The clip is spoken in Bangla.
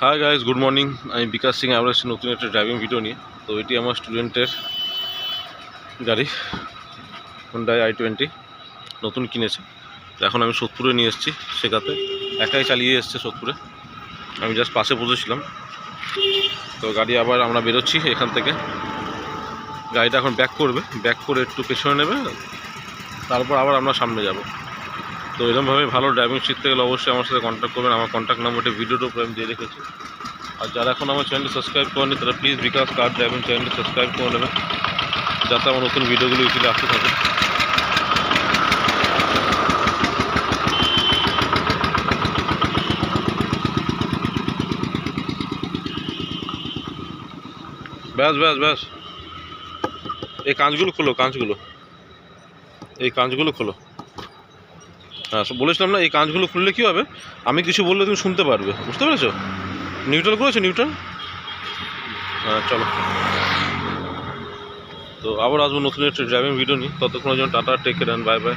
Hi guys, good morning. আমি বিকাশ সিং। আমরা এসেছি নতুন একটা ড্রাইভিং ভিডিও নিয়ে। তো এটি আমার স্টুডেন্টের গাড়ি, হুন্ডাই i20 নতুন কিনেছে। তো এখন আমি সোদপুরে নিয়ে এসেছি শেখাতে। একাই চালিয়ে এসছে সোদপুরে, আমি জাস্ট পাশে বসেছিলাম। তো গাড়ি আবার আমরা বেরোচ্ছি এখান থেকে। গাড়িটা এখন ব্যাক করবে, ব্যাক করে একটু পেছনে নেবে, তারপর আবার আমরা সামনে যাব। তো এরকমভাবে ভালো ড্রাইভিং শিখতে গেলে অবশ্যই আমার সাথে কন্ট্যাক্ট করবেন। আমার কন্ট্যাক্ট নাম্বারটা ভিডিওর উপরে আমি দিয়ে রেখেছি। আর যারা এখন আমার চ্যানেলটি সাবস্ক্রাইব করেনি তারা প্লিজ বিকাশ কার ড্রাইভিং চ্যানেলটি সাবস্ক্রাইব করে নেবেন, যাতে আমার নতুন ভিডিওগুলো ইউটিউবে আসতে থাকে। ব্যাস ব্যাস ব্যাস, এই কাঁচগুলো খোলো, এই কাঁচগুলো খোলো। হ্যাঁ, বলেছিলাম না, এই কাঁচগুলো খুললে কী হবে, আমি কিছু বললে তুমি শুনতে পারবে, বুঝতে পেরেছো? নিউট্রাল করেছো, নিউট্রাল। হ্যাঁ, চলো। তো আবার আসবো নতুন একটা ড্রাইভিং ভিডিও নিয়ে। ততক্ষণের জন্য tata, take care and bye by.